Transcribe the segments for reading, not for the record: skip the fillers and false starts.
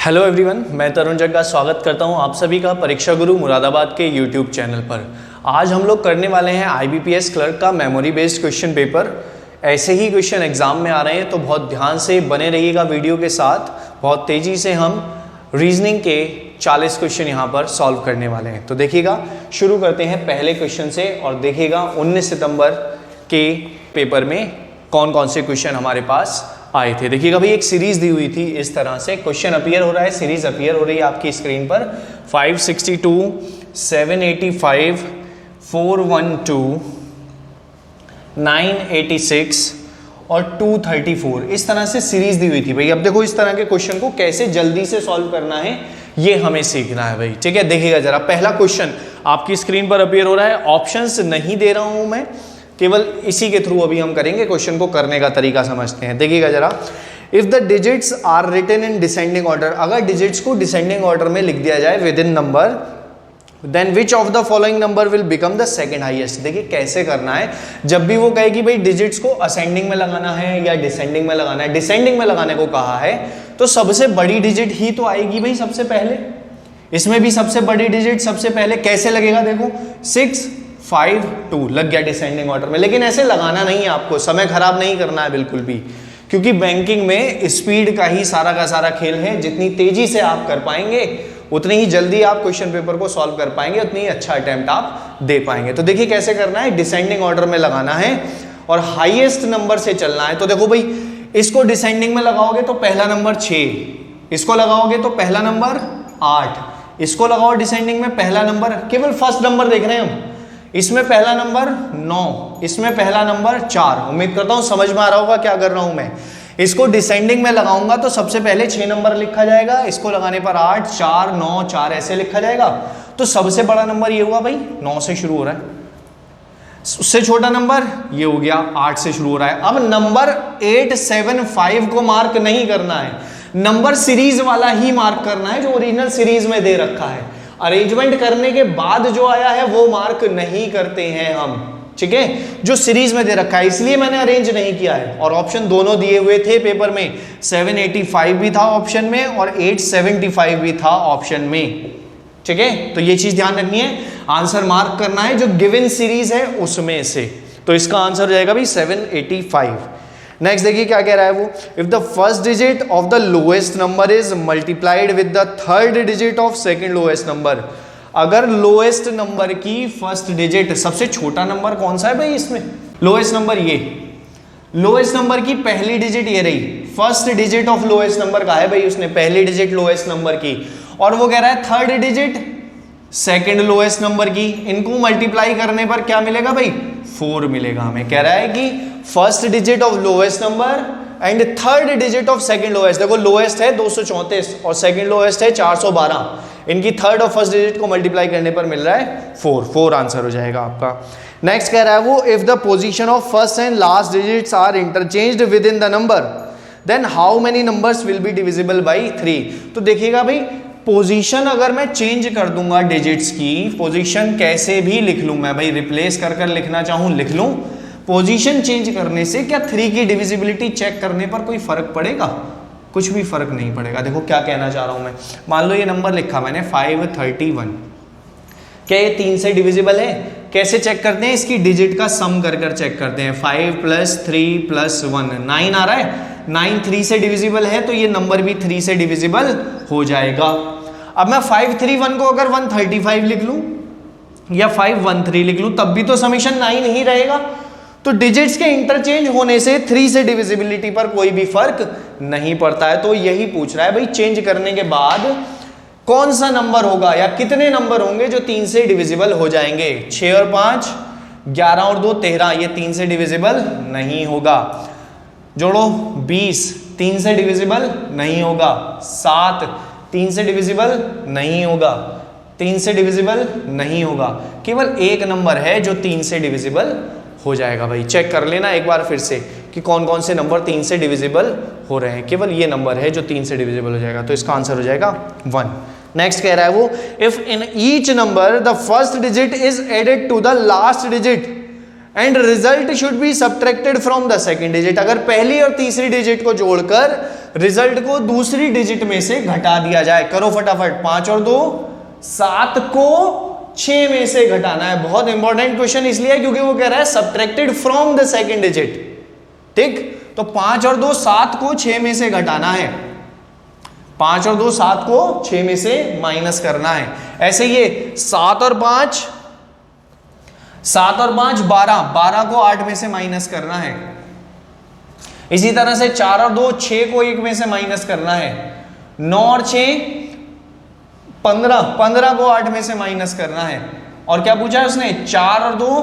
Hello everyone, मैं तरुण जग्गा स्वागत करता हूं आप सभी का परीक्षा गुरु मुरादाबाद के यूट्यूब चैनल पर। आज हम लोग करने वाले हैं IBPS क्लर्क का मेमोरी बेस्ड क्वेश्चन पेपर। ऐसे ही क्वेश्चन एग्जाम में आ रहे हैं तो बहुत ध्यान से बने रहिएगा वीडियो के साथ। बहुत तेजी से हम रीजनिंग के 40 क्वेश्चन यहाँ पर सॉल्व करने वाले हैं। तो देखिएगा, शुरू करते हैं पहले क्वेश्चन से और देखिएगा 19 सितंबर के पेपर में कौन कौन से क्वेश्चन हमारे पास आए थे। देखिएगा भाई, एक सीरीज दी हुई थी, इस तरह से क्वेश्चन अपीयर हो रहा है, सीरीज अपीयर हो रही है आपकी स्क्रीन पर। 562, 785, 412, 986 और 234, इस तरह से सीरीज दी हुई थी भाई। अब देखो, इस तरह के क्वेश्चन को कैसे जल्दी से सॉल्व करना है ये हमें सीखना है भाई। ठीक है, देखिएगा जरा, पहला क्वेश्चन आपकी स्क्रीन पर अपीयर हो रहा है। ऑप्शंस नहीं दे रहा हूं मैं, केवल इसी के थ्रू अभी हम करेंगे। क्वेश्चन को करने का तरीका समझते हैं। देखिएगा जरा, if the digits are written in descending order, अगर डिजिट्स को डिसेंडिंग ऑर्डर में लिख दिया जाए within number, then which of the following number will become the second highest. देखिए कैसे करना है। जब भी वो कहे कि भाई डिजिट्स को असेंडिंग में लगाना है या डिसेंडिंग में लगाना है, डिसेंडिंग में लगाने को कहा है तो सबसे बड़ी डिजिट ही तो आएगी भाई सबसे पहले। इसमें भी सबसे बड़ी डिजिट सबसे पहले कैसे लगेगा, देखो 6, 5, 2 लग गया डिसेंडिंग ऑर्डर में। लेकिन ऐसे लगाना नहीं है आपको, समय खराब नहीं करना है बिल्कुल भी, क्योंकि बैंकिंग में स्पीड का ही सारा का सारा खेल है। जितनी तेजी से आप कर पाएंगे उतनी ही जल्दी आप क्वेश्चन पेपर को सॉल्व कर पाएंगे, उतनी ही अच्छा अटेम्प्ट आप दे पाएंगे। तो देखिए कैसे करना है, डिसेंडिंग ऑर्डर में लगाना है और हाईएस्ट नंबर से चलना है। तो देखो भाई, इसको डिसेंडिंग में लगाओगे तो पहला नंबर 6, इसको लगाओगे तो पहला नंबर 8, इसको लगाओ डिसेंडिंग में पहला नंबर, केवल फर्स्ट नंबर देख रहे हैं हम, इसमें पहला नंबर 9, इसमें पहला नंबर 4। उम्मीद करता हूं समझ में आ रहा होगा क्या कर रहा हूं मैं। इसको डिसेंडिंग में लगाऊंगा तो सबसे पहले 6 नंबर लिखा जाएगा, इसको लगाने पर 8, 4, 9, 4 ऐसे लिखा जाएगा। तो सबसे बड़ा नंबर ये हुआ भाई, 9 से शुरू हो रहा है। उससे छोटा नंबर ये हो गया, 8 से शुरू हो रहा है। अब नंबर 8, 7, 5 को मार्क नहीं करना है, नंबर सीरीज वाला ही मार्क करना है जो ओरिजिनल सीरीज में दे रखा है। अरेंजमेंट करने के बाद जो आया है वो मार्क नहीं करते हैं हम, ठीक है, जो सीरीज में दे रखा है, इसलिए मैंने अरेंज नहीं किया है। और ऑप्शन दोनों दिए हुए थे पेपर में, 785 भी था ऑप्शन में और 875 भी था ऑप्शन में। ठीक है, तो ये चीज ध्यान रखनी है, आंसर मार्क करना है जो गिवन सीरीज है उसमें से। तो इसका आंसर हो जाएगा भाई 785। नेक्स्ट देखिए क्या कह रहा है वो, if the first digit of the lowest number is multiplied with the third digit of second lowest number. अगर लोएस्ट नंबर की फर्स्ट डिजिट, सबसे छोटा नंबर कौन सा है भाई इसमें, लोएस्ट नंबर ये, लोएस्ट नंबर की पहली डिजिट ये रही, first digit of lowest number का है भाई उसने, पहली डिजिट लोएस्ट नंबर की, और वो कह रहा है third digit second lowest number की। इनको मल्टीप्लाई करने पर क्या मिलेगा भाई, 4 मिलेगा हमें। कह रहा है कि first digit of lowest number and third digit of second lowest. देखो लोएस्ट है 234 और सेकंड लोएस्ट है 412, इनकी थर्ड और फर्स्ट डिजिट को मल्टीप्लाई करने पर मिल रहा है 4 आंसर हो जाएगा आपका। नेक्स्ट कह रहा है वो, if the position of first and last digits are interchanged within the number then how many numbers will be divisible by 3। तो देखिएगा भाई, पोजीशन अगर मैं चेंज कर दूंगा डिजिट्स की, पोजीशन कैसे भी लिख लूं मैं भाई, रिप्लेस कर कर लिखना चाहूं लिख लूं, पोजीशन चेंज करने से क्या 3 की डिविजिबिलिटी चेक करने पर कोई फर्क पड़ेगा? कुछ भी फर्क नहीं पड़ेगा। देखो क्या कहना चाह रहा हूं मैं, मान लो ये नंबर लिखा मैंने 531, क्या ये 3 से डिविजिबल है? कैसे चेक करते हैं, इसकी डिजिट का सम कर कर चेक करते हैं। 5 + 3 + 1 9 आ रहा है, 9 3 से डिविजिबल है तो ये नंबर भी 3 से डिविजिबल हो जाएगा। अब मैं 531 को अगर 135 लिख लूं या 513 लिख लूं तब भी तो समीशन 9 ही रहेगा। तो डिजिट्स के इंटरचेंज होने से 3 से डिविजिबिलिटी पर कोई भी फर्क नहीं पड़ता है। तो यही पूछ रहा है भाई, चेंज करने के बाद कौन सा नंबर होगा या कितने नंबर होंगे जो 3 से डिविजिबल हो जाएंगे। 6 और 5 11 और 2 13, ये 3 से डिविजिबल नहीं होगा। जोड़ो 20, 3 से डिविजिबल नहीं होगा। 7 3 से डिविजिबल नहीं होगा, 3 से डिविजिबल नहीं होगा। केवल एक नंबर है जो 3 से डिविजिबल हो जाएगा भाई। चेक कर लेना एक बार फिर से कि कौन कौन से नंबर 3 से डिविजिबल हो रहे हैं। केवल ये नंबर है जो 3 से डिविजिबल हो जाएगा, तो इसका आंसर हो जाएगा 1। नेक्स्ट कह रहा है वो, if in each number the first digit is added to the last digit and result should be subtracted from the second digit. अगर पहली और तीसरी डिजिट को जोड़कर रिजल्ट को दूसरी डिजिट में से घटा दिया जाए। करो फटाफट, 5 और 2 7 को 6 में से घटाना है। बहुत इंपॉर्टेंट क्वेश्चन इसलिए क्योंकि वो कह रहा है subtracted from the second digit. ठीक, तो 5 और 2 7 को 6 में से घटाना है। 5 और 2 7 को 6 में से माइनस करना है। ऐसे ये 7 और 5 12, 12 को 8 में से माइनस करना है। इसी तरह से 4 और 2 6 को 1 में से माइनस करना है। 9 और 6 15, 15 को 8 में से माइनस करना है। और क्या पूछा है उसने, 4 और 2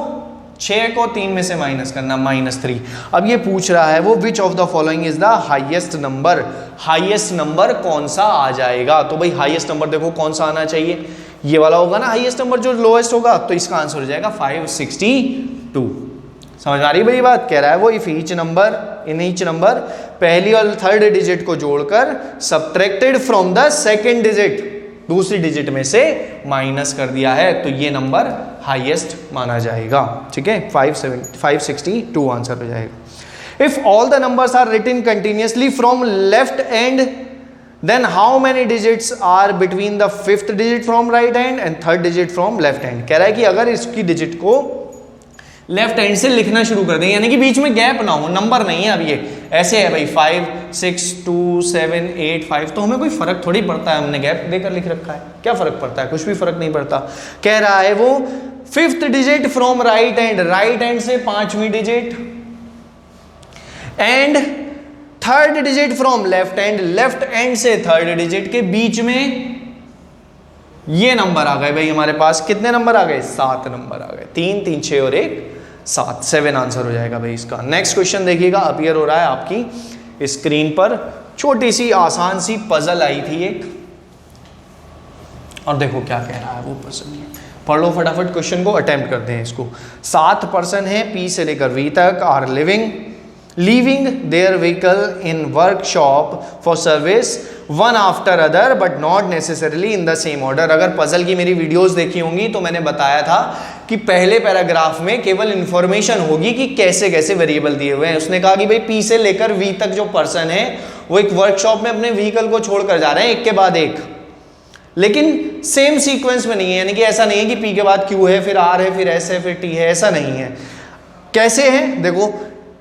6 को 3 में से माइनस करना, -3। अब ये पूछ रहा है वो विच of the following is the highest number, highest number कौन सा आ जाएगा। तो भाई हाईएस्ट नंबर देखो कौन सा आना चाहिए, ये वाला होगा ना हाईएस्ट नंबर जो लोएस्ट होगा, तो इसका आंसर हो जाएगा 562। समझ आ रही भाई बात। कह रहा है वो if each number in each number पहली और थर्ड डिजिट को जोड़कर subtracted from the second digit, दूसरी डिजिट में से माइनस कर दिया है, तो ये नंबर हाईएस्ट माना जाएगा। ठीक है, 562 आंसर हो जाएगा। If all the numbers are written continuously from left end, then how many digits are between the fifth digit from right hand and third digit from left hand। कह रहा है कि अगर इसकी डिजिट को लेफ्ट हैंड से लिखना शुरू कर दें, यानी कि बीच में गैप ना हो, नंबर नहीं है अब ये ऐसे है भाई 5 6 2 7 8 5, तो हमें कोई फर्क थोड़ी पड़ता है, हमने गैप देकर लिख रखा है, क्या फर्क पड़ता है, कुछ भी फर्क नहीं पड़ता। कह रहा है वो fifth digit from right hand, right hand से 5वीं digit, and third digit from left hand, left hand से थर्ड डिजिट के बीच में ये नंबर आ गए भाई हमारे पास। कितने नंबर आ गए, 7 नंबर आ गए, 3 3 6 और 1 7, 7 आंसर हो जाएगा भाई इसका। नेक्स्ट क्वेश्चन देखिएगा, अपीयर हो रहा है आपकी स्क्रीन पर। छोटी सी आसान सी पजल आई थी एक, और देखो क्या कह रहा है वो पजल, पढ़ लो फटाफट क्वेश्चन को, अटेम्प्ट करते हैं इसको। 7 पर्सन है पी से लेकर वी तक, are leaving their vehicle in workshop for service one after other but not necessarily in the same order. अगर पजल की मेरी वीडियोस देखी होंगी तो मैंने बताया था कि पहले पैराग्राफ में केवल इंफॉर्मेशन होगी कि कैसे कैसे वेरिएबल दिए हुए हैं। उसने कहा कि भाई पी से लेकर वी तक जो पर्सन है वो एक वर्कशॉप में अपने व्हीकल को छोड़कर जा रहे हैं एक के बाद एक, लेकिन सेम सीक्वेंस में नहीं है, यानी कि ऐसा नहीं है कि पी के बाद क्यू है फिर आर है फिर एस है फिर टी है, ऐसा नहीं है। कैसे है देखो,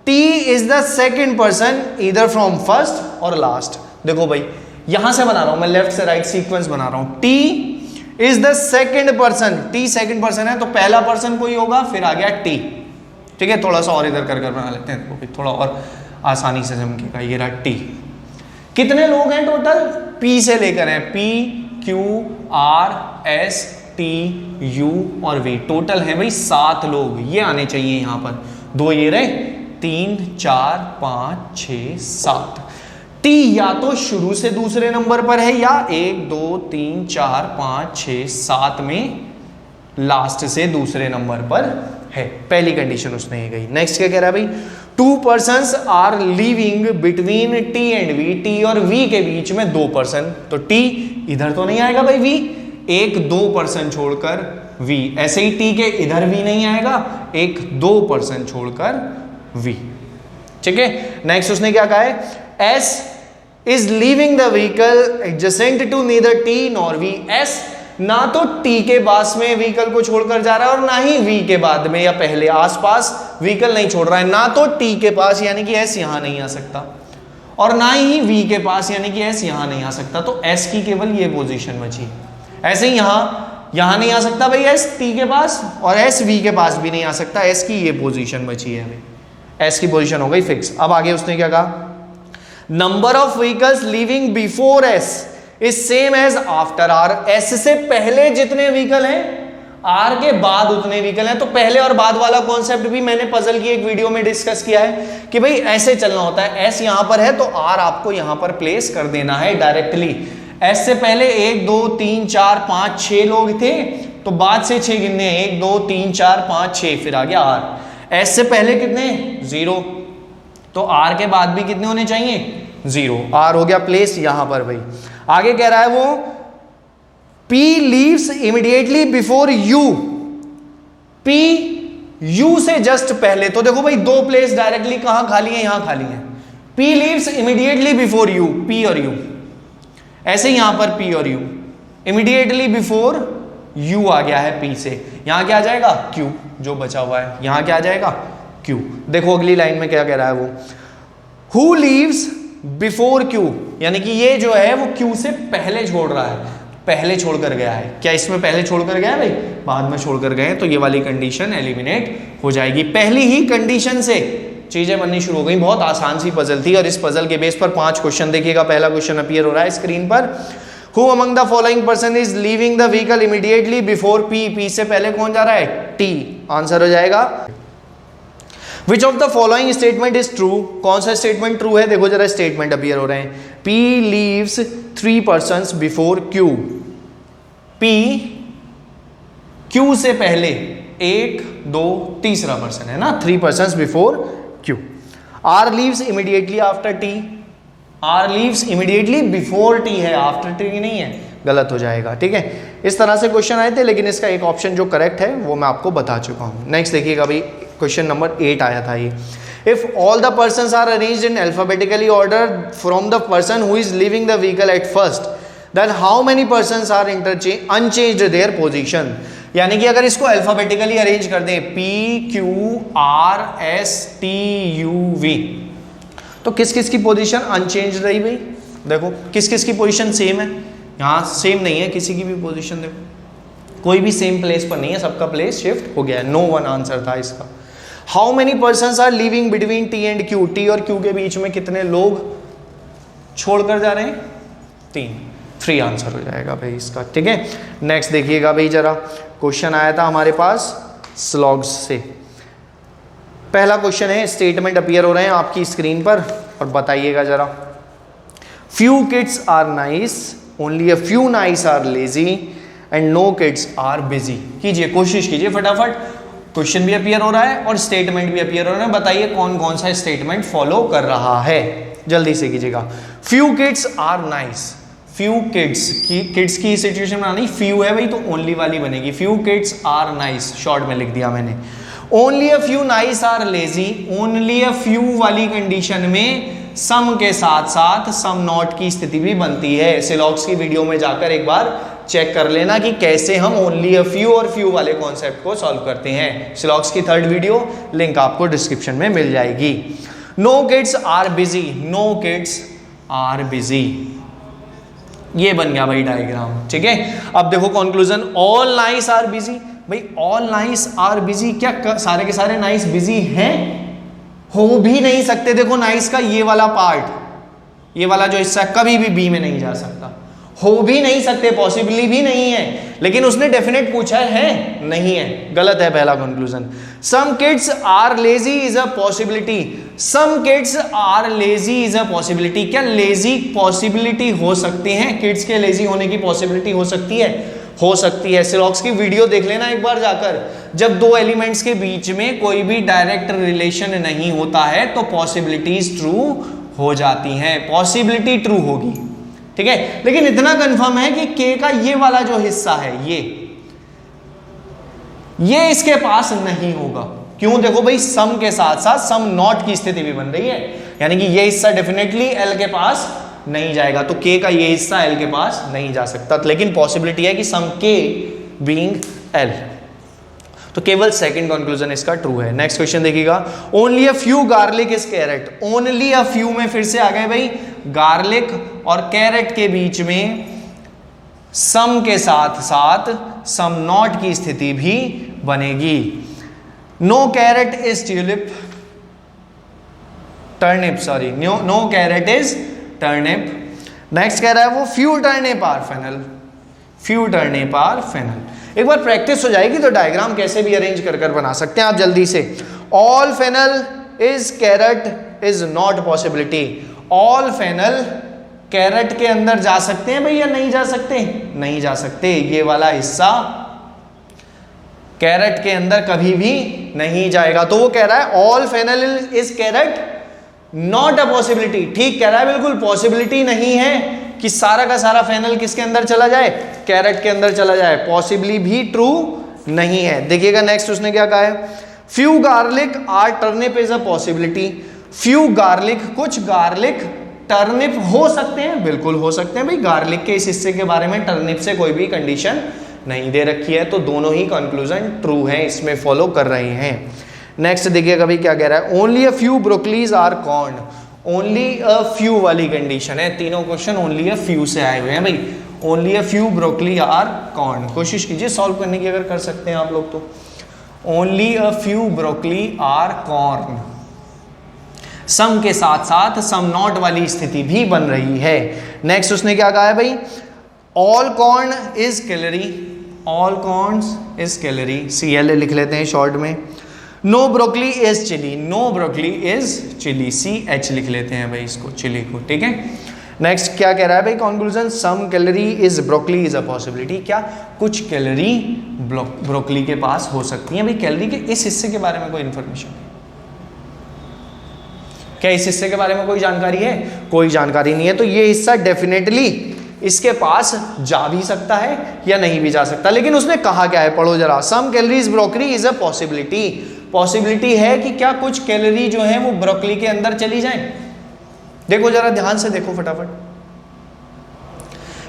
T is the second person इधर फ्रॉम फर्स्ट और लास्ट। देखो भाई यहां से बना रहा हूं मैं, लेफ्ट से राइट सीक्वेंस बना रहा हूं। T is the second person, T second person है तो पहला पर्सन कोई होगा, फिर आ गया T। ठीक है, थोड़ा सा और इधर कर बना लेते हैं तो थोड़ा और आसानी से जमकेगा। ये रहा T। कितने लोग हैं टोटल, P से लेकर हैं P Q R S T U और V, टोटल है भाई 7 लोग। ये आने चाहिए यहां पर, 2 ये रहे, 3 4 5 6 7। T या तो शुरू से दूसरे नंबर पर है या 1 2 3 4 5 6 7 में लास्ट से दूसरे नंबर पर है। पहली कंडीशन उसने ये गई। नेक्स्ट क्या कह रहा है भाई, 2 persons are living between T and V, T और V के बीच में 2 पर्सन, तो T इधर तो नहीं आएगा भाई, V 1 2 पर्सन छोड़कर V, ऐसे ही T के इधर V नहीं आएगा, 1 2 पर्सन छोड़कर V। ठीक है, नेक्स्ट उसने क्या कहा है, S is leaving the vehicle adjacent to neither T nor V। S ना तो T के पास में व्हीकल को छोड़कर जा रहा है और ना ही V के बाद में या पहले आसपास व्हीकल नहीं छोड़ रहा है, ना तो T के पास यानी कि S यहां नहीं आ सकता और ना ही V के पास यानी कि S यहां नहीं आ सकता, तो S की केवल ये पोजीशन बची। ऐसे ही यहां नहीं आ सकता भाई S T के पास, और S V के पास भी नहीं आ सकता, S की ये पोजीशन बची है हमें, S की पोजीशन हो गई फिक्स। अब आगे उसने क्या कहा, number of vehicles living before S is same as after R। S से पहले जितने व्हीकल हैं R के बाद उतने व्हीकल हैं। तो पहले और बाद वाला कॉन्सेप्ट भी मैंने पजल की एक वीडियो में डिस्कस किया है कि भाई ऐसे चलना होता है, S यहां पर है तो R आपको यहां पर प्लेस कर देना है डायरेक्टली। S से पहले 1 2 3 4 5 6 लोग थे तो बाद से 6 गिनने, 1 2 3 4 5 6, फिर आ गया R। S से पहले कितने, 0, तो R के बाद भी कितने होने चाहिए, 0। R हो गया प्लेस यहां पर भाई। आगे कह रहा है वो P leaves immediately before U, P you से जस्ट पहले, तो देखो भाई दो प्लेस डायरेक्टली कहां खाली है, यहां खाली है। P leaves immediately before you, P और यू, ऐसे ही यहां पर पी और यू, इमीडिएटली बिफोर यू आ गया है पी से, यहां क्या आ जाएगा क्यू, जो बचा हुआ है यहां क्या आ जाएगा क्यू। देखो अगली लाइन में क्या कह रहा है वो, हु लीव्स बिफोर क्यू, यानी कि ये जो है वो क्यू से पहले छोड़ रहा है, पहले छोड़कर गया है। क्या इसमें पहले छोड़कर गया है भाई, बाद में छोड़कर गए, तो ये वाली कंडीशन एलिमिनेट हो जाएगी। पहली ही कंडीशन से चीजें बननी शुरू हो गई। बहुत आसान सी पजल थी और इस पजल के बेस पर 5 क्वेश्चन देखिएगा। पहला क्वेश्चन अपीयर हो रहा है स्क्रीन पर, who among the following person is leaving the vehicle immediately before P, P से पहले कौन जा रहा है, टी। आंसर हो जाएगा विच of the following statement is true, कौन सा स्टेटमेंट ट्रू है, देखो जरा स्टेटमेंट अपीयर हो रहे हैं, P leaves 3 persons before Q, P Q से पहले 1 2 तीसरा पर्सन है ना, 3 persons before Q. R leaves immediately after T, R leaves immediately before T है, आफ्टर टी नहीं है, गलत हो जाएगा। ठीक है, इस तरह से क्वेश्चन आए थे, लेकिन इसका एक ऑप्शन जो करेक्ट है वो मैं आपको बता चुका हूं। नेक्स्ट देखिएगा भाई, क्वेश्चन नंबर 8 आया था ये, if all the persons are arranged in alphabetically order from the person who is leaving the vehicle at first, then how many persons are unchanged their position, यानी कि अगर इसको अल्फाबेटिकली अरेंज कर दें P Q R S T U V, तो किस किस की पोजीशन अनचेंज रही भाई, देखो किस किस की पोजीशन सेम है, यहाँ सेम नहीं है किसी की भी पोजीशन, देखो कोई भी सेम प्लेस पर नहीं है, सबका प्लेस शिफ्ट हो गया है। नो वन आंसर था इसका। How many persons are living between T and Q, T और Q के बीच में कितने लोग छोड़कर जा रहे हैं, 3 आंसर हो जाएगा भाई इसका। ठीक है, नेक्स्ट देखिएगा भाई जरा, क्वेश्चन आया था हमारे पास स्लॉग्स से। पहला क्वेश्चन है, स्टेटमेंट अपीयर हो रहे हैं आपकी स्क्रीन पर और बताइएगा जरा, few kids are nice, only a few nice are lazy and no kids are busy. कीजिए, कोशिश कीजिए फटाफट, क्वेश्चन भी अपीयर हो रहा है और स्टेटमेंट भी अपीयर हो रहा है, बताइए कौन कौन सा स्टेटमेंट फॉलो कर रहा है, जल्दी से कीजिएगा। Few kids are nice, few kids की, किड्स की सिचुएशन बनानी, फ्यू है भाई तो ओनली वाली बनेगी, few kids are nice, short में लिख दिया मैंने। Only a few nice are lazy, only a few वाली कंडीशन में सम के साथ साथ सम नॉट की स्थिति भी बनती है। सिलॉक्स की वीडियो में जाकर एक बार चेक कर लेना कि कैसे हम ओनली अ फ्यू और फ्यू वाले कॉन्सेप्ट को सॉल्व करते हैं। सिलॉक्स की 3rd वीडियो लिंक आपको डिस्क्रिप्शन में मिल जाएगी। No kids are busy, no kids are busy, ये बन गया भाई डायग्राम। ठीक है, अब देखो conclusion, all nice are busy, भाई ऑल नाइस आर बिजी, क्या सारे के सारे नाइस बिजी हैं, हो भी नहीं सकते। देखो नाइस का ये वाला पार्ट, ये वाला जो हिस्सा कभी भी बी में नहीं जा सकता, हो भी नहीं सकते, पॉसिबली भी नहीं है, लेकिन उसने डेफिनेट पूछा है, नहीं है, गलत है पहला conclusion. Some kids are lazy is a possibility, some kids are lazy is a possibility, क्या लेजी पॉसिबिलिटी हो सकती है, किड्स के लेजी होने की पॉसिबिलिटी हो सकती है, हो सकती है। सिलॉक्स की वीडियो देख लेना एक बार जाकर, जब 2 एलिमेंट्स के बीच में कोई भी डायरेक्ट रिलेशन नहीं होता है तो पॉसिबिलिटीज ट्रू हो जाती हैं, पॉसिबिलिटी ट्रू होगी। ठीक है, लेकिन इतना कंफर्म है कि के का ये वाला जो हिस्सा है, ये इसके पास नहीं होगा। क्यों, देखो भाई सम के साथ साथ सम नॉट की स्थिति भी बन रही है, यानी कि ये हिस्सा डेफिनेटली एल के पास नहीं जाएगा, तो के का ये हिस्सा एल के पास नहीं जा सकता, लेकिन पॉसिबिलिटी है कि सम के बीइंग एल, तो केवल सेकंड कंक्लूजन इसका ट्रू है। नेक्स्ट क्वेश्चन देखिएगा, only a few garlic is carrot, only a few में फिर से आ गए भाई, गार्लिक और कैरेट के बीच में सम के साथ साथ सम नॉट की स्थिति भी बनेगी। No carrot is tulip, turnip, sorry no carrot is turnip. Next कह रहा है वो few turnip are fennel, few turnip are fennel. एक बार प्रैक्टिस हो जाएगी तो डायग्राम कैसे भी अरेंज कर कर बना सकते हैं आप जल्दी से। All fennel is carrot is not possibility, all fennel carrot के अंदर जा सकते हैं भैया, नहीं जा सकते, नहीं जा सकते, ये वाला हिस्सा कैरेट के अंदर कभी भी नहीं जाएगा। तो वो कह रहा है all fennel is carrot not a possibility, ठीक कह रहा है, बिल्कुल पॉसिबिलिटी नहीं है कि सारा का सारा फेनल किसके अंदर चला जाए, कैरेट के अंदर चला जाए, पॉसिबली भी ट्रू नहीं है। देखिएगा नेक्स्ट उसने क्या कहा है, few garlic are turnip is a possibility. Few garlic, कुछ गार्लिक टर्निप हो सकते हैं, बिल्कुल हो सकते हैं भाई। गार्लिक के इस हिस्से के बारे में टर्निप से कोई भी कंडीशन नहीं दे रखी है, तो दोनों ही कंक्लूजन ट्रू हैं, इसमें फॉलो कर रहे हैं। नेक्स्ट देखिएगा भाई क्या कह रहा है, only a few broccolis are corn. Only a few वाली कंडीशन है, तीनों क्वेश्चन ओनली अ फ्यू से आए हुए हैं भाई। Only a few broccoli are corn, कोशिश कीजिए सॉल्व करने की, अगर कर सकते हैं आप लोग तो। Only a few broccoli are corn, some के साथ साथ सम नॉट वाली स्थिति भी बन रही है। नेक्स्ट उसने क्या कहा है भाई, all corn is calorie, all corns is calorie, CL लिख लेते हैं शॉर्ट में। No broccoli is chilli, no broccoli is chilli, CH लिख लेते हैं भाई इसको, चिली को, ठीक है। नेक्स्ट क्या कह रहा है भाई conclusion, some calorie is broccoli is a possibility. क्या कुछ कैलोरी ब्रोकली के पास हो सकती है भाई। कैलोरी के इस हिस्से के बारे में कोई इंफॉर्मेशन, क्या इस हिस्से के बारे में कोई जानकारी है? कोई जानकारी नहीं है, तो ये हिस्सा डेफिनेटली इसके पास जा भी सकता है या नहीं भी जा सकता। लेकिन उसने कहा क्या है, पढ़ो जरा, some calories broccoli is a possibility. Possibility है कि क्या कुछ कैलोरी जो है वो ब्रोकली के अंदर चली जाए। देखो जरा ध्यान से देखो फटाफट,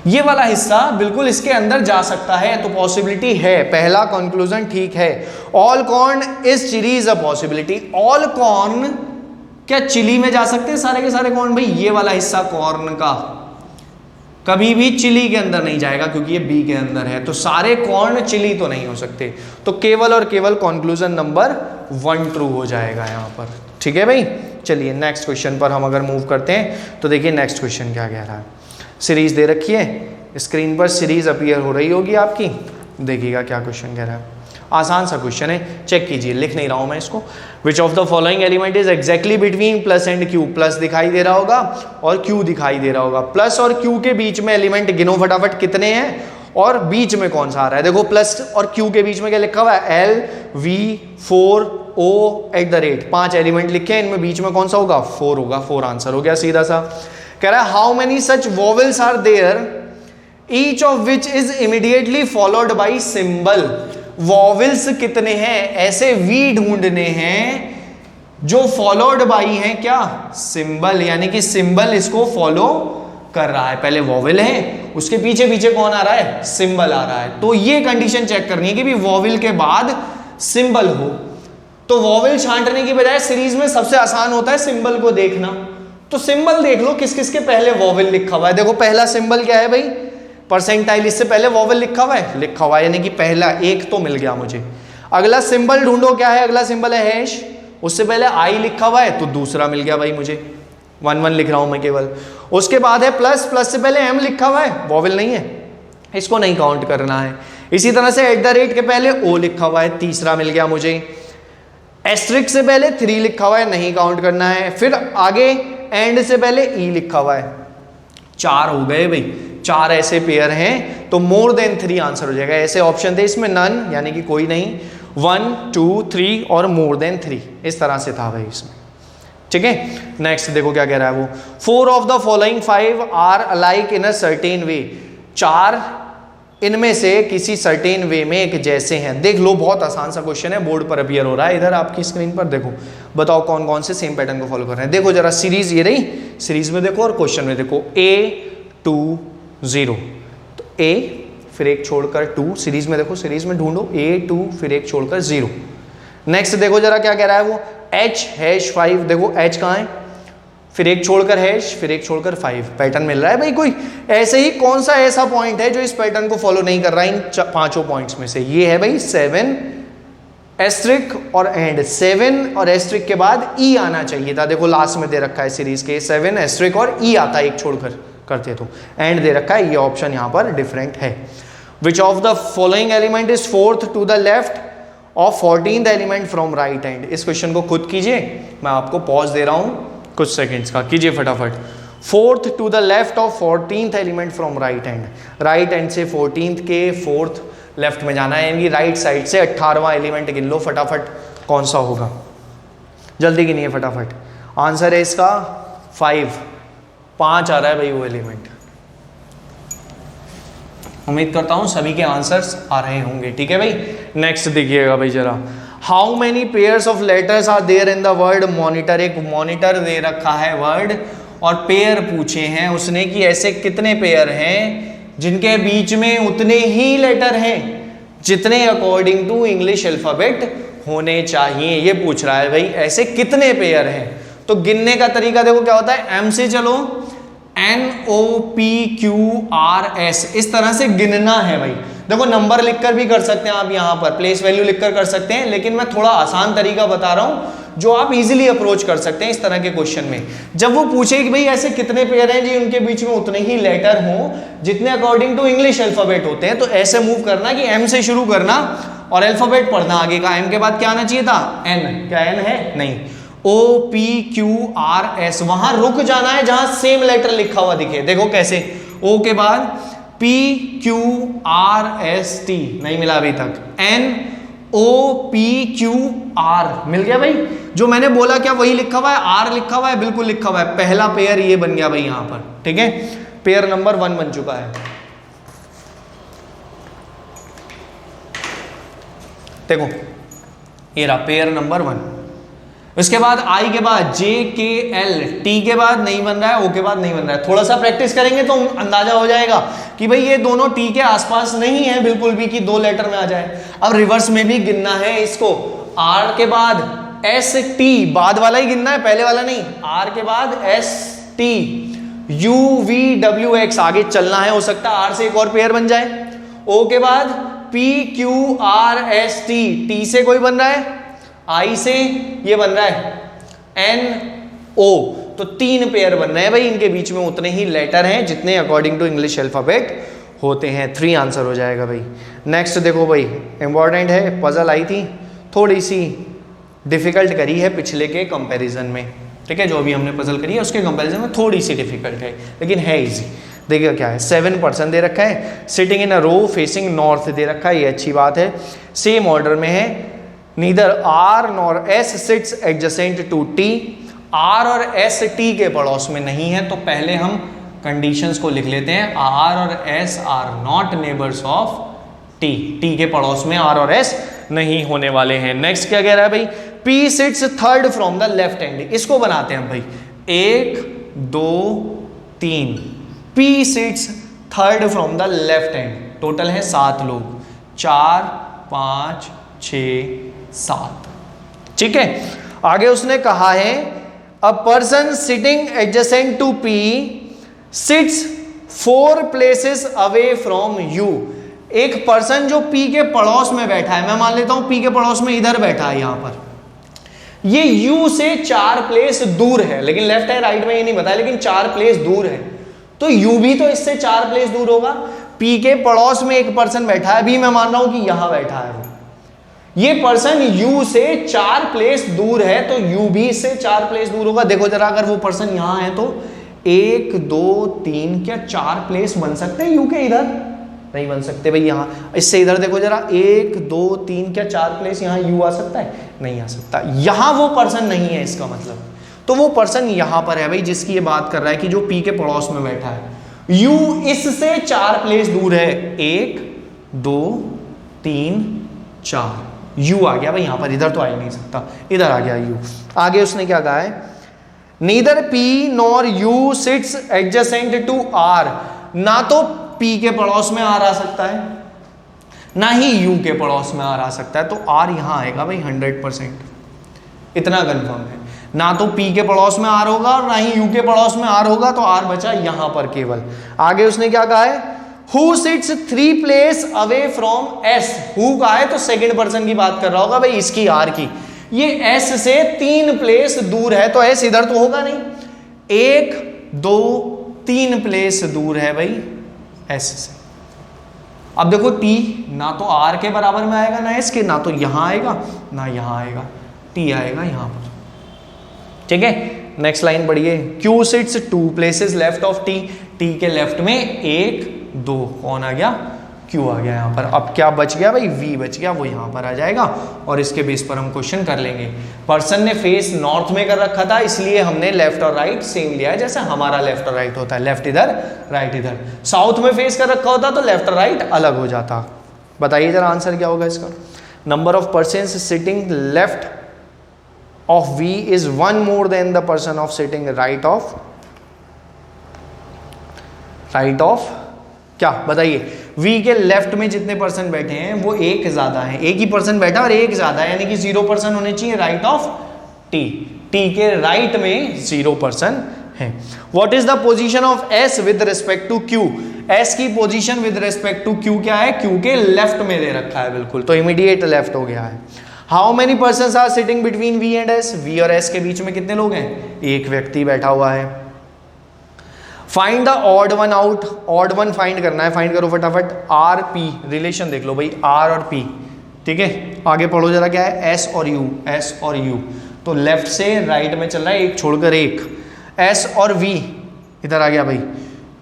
ये वाला हिस्सा बिल्कुल इसके अंदर जा सकता है, तो पॉसिबिलिटी है, पहला कंक्लूजन ठीक है। All corn is chilli is a possibility. All corn, क्या चिली में जा सकते हैं सारे के सारे कॉर्न? भाई ये वाला हिस्सा कॉर्न का कभी भी चिली के अंदर नहीं जाएगा, क्योंकि ये बी के अंदर है, तो सारे कॉर्न चिली तो नहीं हो सकते, तो केवल और केवल कंक्लूजन नंबर 1 ट्रू हो जाएगा यहाँ पर, ठीक है भाई। चलिए नेक्स्ट क्वेश्चन पर हम अगर मूव करते हैं तो देखिए नेक्स्ट क्वेश्चन क्या कह रहा है। सीरीज दे रखी है, स्क्रीन पर सीरीज अपीयर हो रही होगी आपकी, देखिएगा क्या क्वेश्चन कह रहा है। आसान सा क्वेश्चन है, चेक कीजिए, लिख नहीं रहा हूं मैं इसको। विच of the following element is exactly between plus and Q. Plus दिखाई दे रहा होगा और क्यू दिखाई दे रहा होगा। प्लस और क्यू के बीच में एलिमेंट गिनो फटाफट कितने हैं और बीच में कौन सा आ रहा है। देखो प्लस और क्यू के बीच में क्या लिखा हुआ है, LV4O@, 5 एलिमेंट लिखे हैं, इनमें बीच में कौन सा होगा, 4 होगा। 4 आंसर हो गया सीधा सा। कह रहा है how many such vowels are there each of which is immediately followed by symbol. Vowels कितने हैं, ऐसे वी ढूंढने हैं जो फॉलोड बाई हैं क्या, सिंबल, यानी कि सिंबल इसको फॉलो कर रहा है। पहले वॉवेल है, उसके पीछे पीछे कौन आ रहा है, सिंबल आ रहा है। तो ये कंडीशन चेक करनी है कि भी वॉवेल के बाद सिंबल हो। तो वॉवेल छांटने की बजाय सीरीज में सबसे आसान होता है सिंबल को देखना। तो सिंबल देख लो किस किस के पहले वॉवेल लिखा हुआ है। देखो पहला सिंबल क्या है भाई, परसेंटाइल, इससे पहले वॉवेल लिखा हुआ है, लिखा हुआ है, यानी कि पहला एक तो मिल गया मुझे। अगला सिंबल ढूंढो, क्या है अगला सिंबल, है हैश, उससे पहले आई लिखा हुआ है तो दूसरा मिल गया भाई मुझे, 1 1 लिख रहा हूं मैं केवल। उसके बाद है प्लस, प्लस से पहले एम लिखा हुआ है, वॉवेल नहीं है, इसको नहीं काउंट करना है। इसी तरह से @ के पहले ओ लिखा हुआ है, तीसरा मिल गया मुझे। एस्ट्रिक से पहले 3 लिखा हुआ है, नहीं काउंट करना है। फिर आगे एंड से पहले ई लिखा हुआ है, 4 हो गए भाई। 4 ऐसे पेयर हैं तो मोर देन 3 आंसर हो जाएगा। ऐसे ऑप्शन थे इसमें, नन यानी कि कोई नहीं, 1 2 3 और मोर देन 3, इस तरह से था भाई इसमें, ठीक है। नेक्स्ट देखो क्या कह रहा है वो, 4 of the following 5 are alike in a certain way. 4 इनमें से किसी सर्टेन वे में एक जैसे हैं। देख लो बहुत आसान सा क्वेश्चन है, बोर्ड पर अपीयर हो रहा है इधर आपकी स्क्रीन पर। देखो बताओ कौन कौन से सेम पैटर्न को फॉलो कर रहे हैं। देखो जरा सीरीज ये रही, सीरीज में देखो और क्वेश्चन में देखो, A 2 0, तो A फिर एक छोड़कर 2, सीरीज में देखो, सीरीज में ढूंढो, A 2 फिर एक छोड़कर 0। नेक्स्ट देखो जरा क्या कह रहा है वो, H हैश 5, देखो H कहाँ है, फिर एक छोड़कर हैश, फिर एक छोड़कर 5, पैटर्न मिल रहा है भाई कोई। ऐसे ही कौन सा ऐसा पॉइंट है जो इस पैटर्न को फॉलो नहीं कर रहा है इन 5 पॉइंट्स में से, ये है भाई 7 एस्ट्रिक और एंड। 7 और एस्ट्रिक के बाद ई आना चाहिए था, देखो लास्ट में दे रखा है सीरीज के 7 एस्ट्रिक और ई आता है एक छोड़कर करते तो, एंड दे रखा है, ये ऑप्शन यहाँ पर डिफरेंट है। Which of the following element is 4th to the left of 14th element from right hand. इस क्वेश्चन को खुद कीजिए, मैं आपको पॉज दे रहा हूँ कुछ सेकंड्स का, कीजिए फटाफट। 4th to the left of 14th element from right hand. Right hand से 14th के 4th लेफ्ट में जाना है, यानी राइट साइड से 18वां एलिमेंट गिन लो फटाफट, कौन सा होगा, जल्दी गिनिए फटाफट। आंसर है इसका 5 आ रहा है भाई वो एलिमेंट। उम्मीद करता हूं सभी के आंसर्स आ रहे होंगे, ठीक है भाई। नेक्स्ट देखिएगा भाई जरा, how many pairs of letters are there in the word monitor, एक मॉनिटर दे रखा है वर्ड और पेयर पूछे हैं उसने कि ऐसे कितने पेयर हैं जिनके बीच में उतने ही लेटर हैं जितने अकॉर्डिंग टू इंग्लिश अल्फाबेट होने चाहिए, ये पूछ रहा है भाई ऐसे कितने पेयर हैं। तो गिनने का तरीका देखो क्या होता है, एम से चलो NOPQRS, इस तरह से गिनना है भाई। देखो नंबर लिखकर भी कर सकते हैं आप, यहाँ पर प्लेस वैल्यू लिखकर कर सकते हैं, लेकिन मैं थोड़ा आसान तरीका बता रहा हूँ जो आप इजीली अप्रोच कर सकते हैं इस तरह के क्वेश्चन में। जब वो पूछे कि भाई ऐसे कितने पेयर हैं जी उनके बीच में उतने ही लेटर हों जितने अकॉर्डिंग टू इंग्लिश अल्फाबेट होते हैं, तो ऐसे मूव करना कि एम से शुरू करना और अल्फाबेट पढ़ना आगे का। एम के बाद क्या आना चाहिए था, एन, क्या एन है, नहीं। OPQRS, वहां रुक जाना है जहां सेम लेटर लिखा हुआ दिखे। देखो कैसे, O के बाद PQRST नहीं मिला अभी तक, NOPQR मिल गया भाई। जो मैंने बोला क्या वही लिखा हुआ है, R लिखा हुआ है, बिल्कुल लिखा हुआ है। पहला पेयर ये बन गया भाई यहां पर, ठीक है, पेयर नंबर 1 बन चुका है। देखो ये रहा पेयर नंबर 1। उसके बाद आई के बाद JKL, T के बाद नहीं बन रहा है, O के बाद नहीं बन रहा है। थोड़ा सा प्रैक्टिस करेंगे तो अंदाजा हो जाएगा कि भाई ये दोनों T के आसपास नहीं है बिल्कुल भी कि 2 लेटर में आ जाए। अब रिवर्स में भी गिनना है इसको, R के बाद ST, बाद वाला ही गिनना है, पहले वाला नहीं। R के बाद ST, UVWX, आगे चलना है, हो सकता है R से एक और पेयर बन जाए। O के बाद PQRST, T से कोई बन रहा है, I से ये बन रहा है NO, तो 3 पेयर बन रहे हैं भाई, इनके बीच में उतने ही लेटर हैं जितने अकॉर्डिंग टू इंग्लिश अल्फाबेट होते हैं। 3 आंसर हो जाएगा भाई। नेक्स्ट देखो भाई, इंपॉर्टेंट है, पजल आई थी, थोड़ी सी डिफिकल्ट करी है पिछले के कंपैरिजन में, ठीक है, जो अभी हमने पजल करी है उसके कंपैरिजन में थोड़ी सी डिफिकल्ट है, लेकिन है इजी। देखिए क्या है, 7 पर्सन दे रखा है, sitting in a row facing north दे रखा है, ये अच्छी बात है। सेम ऑर्डर में है, neither R nor S sits adjacent to T, R और S T के पड़ोस में नहीं है, तो पहले हम कंडीशंस को लिख लेते हैं। R और S are not neighbors of T, T के पड़ोस में R और S नहीं होने वाले हैं। नेक्स्ट क्या कह रहा है भाई, P sits third from the left hand, इसको बनाते हैं भाई, 1 2 3, P sits third from the left hand, total है 7 लोग, 4 5 6 7, ठीक है। आगे उसने कहा है a person sitting adjacent to P sits 4 places away from you, एक पर्सन जो P के पड़ोस में बैठा है, मैं मान लेता हूं P के पड़ोस में इधर बैठा है, यहां पर ये U से 4 प्लेस दूर है, लेकिन लेफ्ट है राइट में ये नहीं बताया, लेकिन 4 प्लेस दूर है, तो U भी तो इससे 4 प्लेस दूर होगा। P के पड़ोस में एक पर्सन बैठा है, अभी मैं मान रहा हूं कि यहां बैठा है, ये पर्सन U से 4 प्लेस दूर है, तो U भी इससे 4 प्लेस दूर होगा। देखो जरा, अगर वो पर्सन यहां है तो 1 2 3, क्या 4 प्लेस बन सकते हैं U के इधर? नहीं बन सकते भाई। यहां इससे इधर देखो जरा, 1 2 3, क्या 4 प्लेस यहां U आ सकता है? नहीं आ सकता। यहां वो पर्सन नहीं है, इसका मतलब तो वो पर्सन यहां पर है भाई, जिसकी ये बात कर रहा है कि जो P के पड़ोस में बैठा है। U इससे 4 प्लेस दूर है, 1 2 3 4, U आ गया भाई यहां पर, इधर तो आ ही नहीं सकता, इधर आ गया U। आगे उसने क्या कहा है, neither P nor U sits adjacent to R, ना तो P के पड़ोस में R आ सकता है, ना ही U के पड़ोस में R आ सकता है, तो R यहां आएगा भाई 100%, इतना कंफर्म है। ना तो P के पड़ोस में R होगा और ना ही U के पड़ोस में R होगा, तो R बचा यहां पर केवल। आगे उसने क्या कहा है, Who sits 3 place away from S, Who का है तो सेकंड पर्सन की बात कर रहा होगा भाई, इसकी R की, ये S से 3 प्लेस दूर है, तो S इधर तो होगा नहीं, 1 2 3 प्लेस दूर है भाई S से। अब देखो T ना तो R के बराबर में आएगा ना S के, ना तो यहां आएगा ना यहां आएगा, T आएगा यहां पर, ठीक है। नेक्स्ट लाइन बढ़िए, Q sits 2 places left of T, T के लेफ्ट में 1 2, कौन आ गया, Q आ गया यहां पर। अब क्या बच गया भाई, V बच गया, वो यहां पर आ जाएगा और इसके बेस पर हम क्वेश्चन कर लेंगे। पर्सन ने फेस नॉर्थ में कर रखा था, इसलिए हमने लेफ्ट और राइट सेम लिया है, जैसे हमारा लेफ्ट और राइट होता है, लेफ्ट इधर राइट इधर। साउथ में फेस कर रखा होता तो लेफ्ट और राइट अलग हो जाता। बताइए जरा आंसर क्या होगा इसका। Number of person sitting left of V is 1 more than the person of sitting right of क्या बताइए, V के लेफ्ट में जितने पर्सन बैठे हैं वो एक ज्यादा है, एक ही पर्सन बैठा और एक ज्यादा है, यानी कि 0 पर्सन होने चाहिए राइट ऑफ T के राइट में 0 पर्सन है। What is the position of S with respect to Q, S की पोजीशन विद रिस्पेक्ट टू Q क्या है, Q के लेफ्ट में दे रखा है बिल्कुल, तो इमीडिएट लेफ्ट हो गया है। How many person are sitting between V and S, V और S के बीच में कितने लोग हैं, एक व्यक्ति बैठा हुआ है। Find the odd one out, odd one find करना है, फाइंड करो फटाफट। आर पी रिलेशन देख लो भाई, आर और पी, ठीक है, आगे पढ़ो जरा क्या है, एस और यू, तो लेफ्ट से राइट में चल रहा है, एक छोड़कर एक, एस और वी इधर आ गया भाई,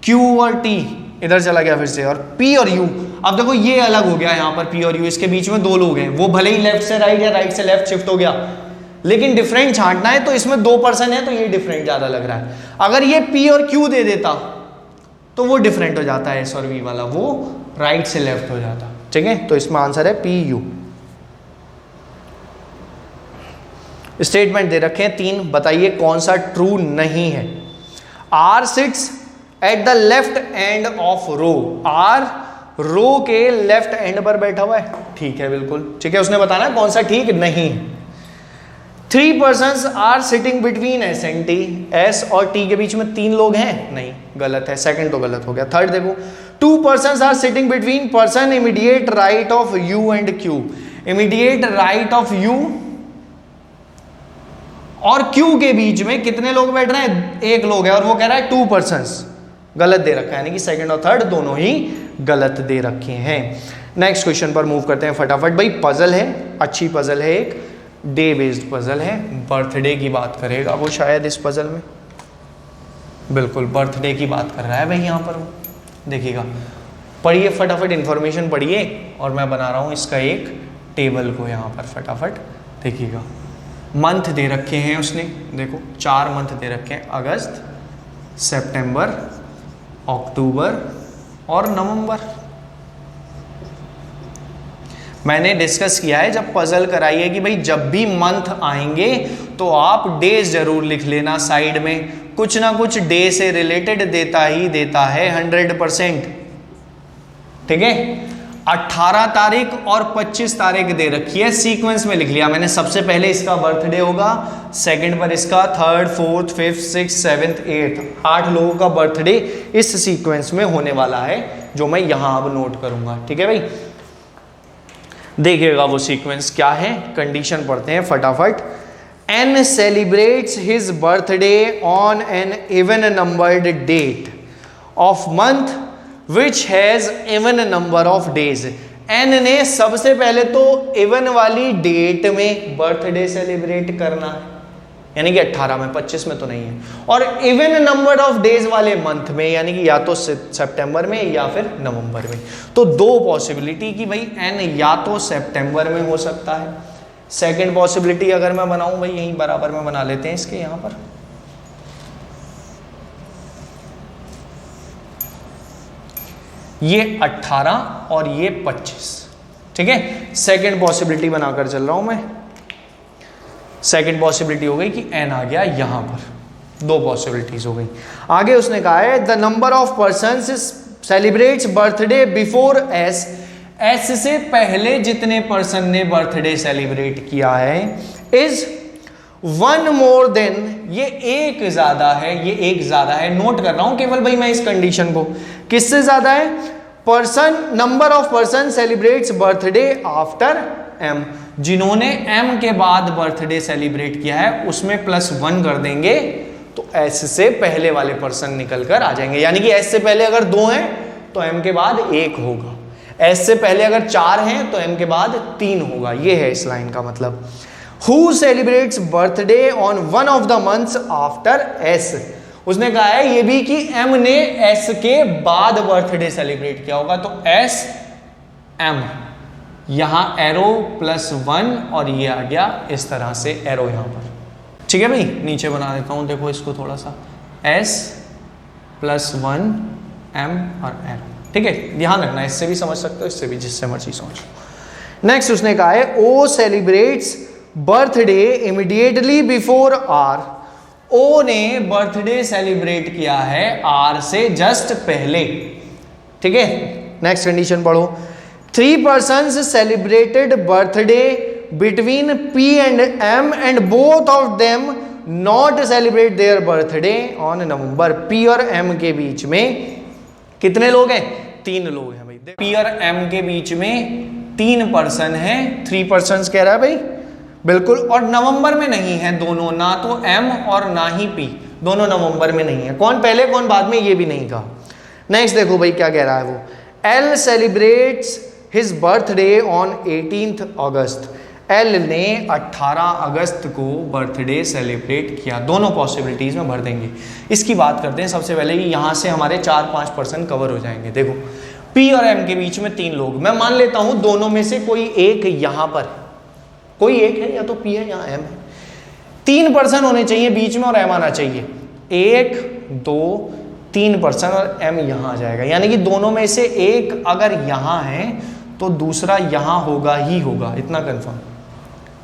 क्यू और टी इधर चला गया फिर से, और पी और यू, अब देखो ये अलग हो गया यहाँ पर, पी और यू, इसके बीच में 2 लोग हैं, वो भले ही लेफ्ट से राइट या राइट से लेफ्ट शिफ्ट हो गया, लेकिन डिफरेंट छांटना है तो इसमें 2 पर्सन है तो ये डिफरेंट ज्यादा लग रहा है। अगर ये P और Q दे देता तो वो डिफरेंट हो जाता है, S और V वाला, वो राइट से लेफ्ट हो जाता, ठीक है, तो इसमें आंसर है PU। स्टेटमेंट दे रखे हैं 3, बताइए कौन सा ट्रू नहीं है। R sits at the left end of row, R row के लेफ्ट एंड पर बैठा हुआ है, ठीक है बिल्कुल, ठीक है, उसने बताना कौन सा ठीक नहीं है। 3 persons are sitting between S and T, S और T के बीच में 3 लोग हैं, नहीं गलत है, सेकंड तो गलत हो गया। थर्ड देखो, 2 persons are sitting between person immediate right of U and Q, immediate right of U और Q के बीच में कितने लोग बैठ रहे हैं, एक लोग है, और वो कह रहा है 2 persons, गलत दे रखा है, यानी कि सेकंड और थर्ड दोनों ही गलत दे रखे हैं। नेक्स्ट क्वेश्चन पर मूव करते हैं फटाफट भाई। पजल है, अच्छी पजल है, एक डे बेस्ड पजल है, बर्थडे की बात करेगा वो शायद इस पजल में, बिल्कुल बर्थडे की बात कर रहा है भाई यहाँ पर, देखिएगा, पढ़िए फटाफट, इंफॉर्मेशन पढ़िए, और मैं बना रहा हूँ इसका एक टेबल को यहाँ पर, फटाफट देखिएगा। मंथ दे रखे हैं उसने, देखो 4 मंथ दे रखे हैं, अगस्त, सितंबर, अक्टूबर और नवंबर। मैंने डिस्कस किया है जब पजल कराई है कि भाई जब भी मंथ आएंगे तो आप डेज जरूर लिख लेना साइड में, कुछ ना कुछ डे से रिलेटेड देता ही देता है 100%, ठीक है। 18 तारीख और 25 तारीख दे रखी है, सीक्वेंस में लिख लिया मैंने, सबसे पहले इसका बर्थडे होगा, सेकंड पर इसका, third, fourth, fifth, six, seventh, 8 लोगों का बर्थडे इस सीक्वेंस में होने वाला है, जो मैं यहां अब नोट करूंगा, ठीक है भाई। देखिएगा वो सीक्वेंस क्या है, कंडीशन पढ़ते हैं फटाफट। N celebrates his birthday on an even numbered date of month which has even number of days. N ने सबसे पहले तो इवन वाली डेट में बर्थडे सेलिब्रेट करना है, यानी कि 18 में, 25 में तो नहीं है, और इवन नंबर ऑफ डेज वाले मंथ में, यानी कि या तो सितंबर में या फिर नवंबर में। तो 2 पॉसिबिलिटी कि भाई N या तो सितंबर में हो सकता है, सेकंड पॉसिबिलिटी अगर मैं बनाऊं भाई, यहीं बराबर में बना लेते हैं इसके यहां पर, ये 18 और ये 25, ठीक है। सेकंड पॉसिबिलिटी बनाकर चल रहा हूं मैं, सेकंड पॉसिबिलिटी हो गई कि N आ गया यहां पर, 2 पॉसिबिलिटीज हो गई। आगे उसने कहा है the number of persons celebrates birthday before S, S से पहले जितने पर्सन ने बर्थडे सेलिब्रेट किया है इज 1 मोर देन, ये एक ज्यादा है, ये एक ज्यादा है, नोट कर रहा हूं केवल भाई मैं इस कंडीशन को, किससे ज्यादा है, person, number of person celebrates birthday after M, जिन्होंने M के बाद बर्थडे सेलिब्रेट किया है उसमें +1 कर देंगे तो S से पहले वाले पर्सन निकल कर आ जाएंगे, यानी कि S से पहले अगर 2 हैं तो M के बाद 1 होगा, S से पहले अगर 4 हैं तो M के बाद 3 होगा, ये है इस लाइन का मतलब। Who celebrates birthday on one of the months after S, उसने कहा है ये भी कि M ने S के बाद बर्थडे सेलिब्रेट किया होगा, तो S M, यहां एरो +1 और ये आ गया इस तरह से एरो यहां पर, ठीक है भाई। नीचे बना देता हूं, देखो इसको थोड़ा सा, S +1 M और एरो, ठीक है, ध्यान रखना, इससे भी समझ सकते हो, इससे भी, जिससे मर्जी समझ लो। नेक्स्ट उसने कहा है O celebrates birthday immediately before R. O ने बर्थडे सेलिब्रेट किया है आर से जस्ट पहले, ठीक है। नेक्स्ट कंडीशन पढ़ो। 3 persons celebrated birthday between P and M and both of them not celebrate their birthday on November। P और M के बीच में कितने लोग हैं? 3 लोग हैं भाई। P और M के बीच में 3 पर्सन हैं, 3 persons कह रहा है भाई, बिल्कुल। और नवंबर में नहीं है दोनों, ना तो M और ना ही P, दोनों नवंबर में नहीं है। कौन पहले कौन बाद में ये भी नहीं कहा। नेक्स्ट देखो भाई क्या कह रहा है वो। L celebrates his birthday on 18th August। L ने 18 अगस्त को बर्थडे सेलिब्रेट किया। दोनों पॉसिबिलिटीज में भर देंगे। इसकी बात करते हैं सबसे पहले, यहां से हमारे 4-5 पर्सन कवर हो जाएंगे। देखो P और M के बीच में 3 लोग, मैं मान लेता हूं दोनों में से कोई एक यहां पर, कोई एक है, या तो P है या M है। 3 पर्सन होने चाहिए बीच में और M आना चाहिए। 1 2 3 पर्सन और M यहां आ जाएगा, यानी कि दोनों में से एक अगर यहां है तो दूसरा यहां होगा ही होगा, इतना कंफर्म,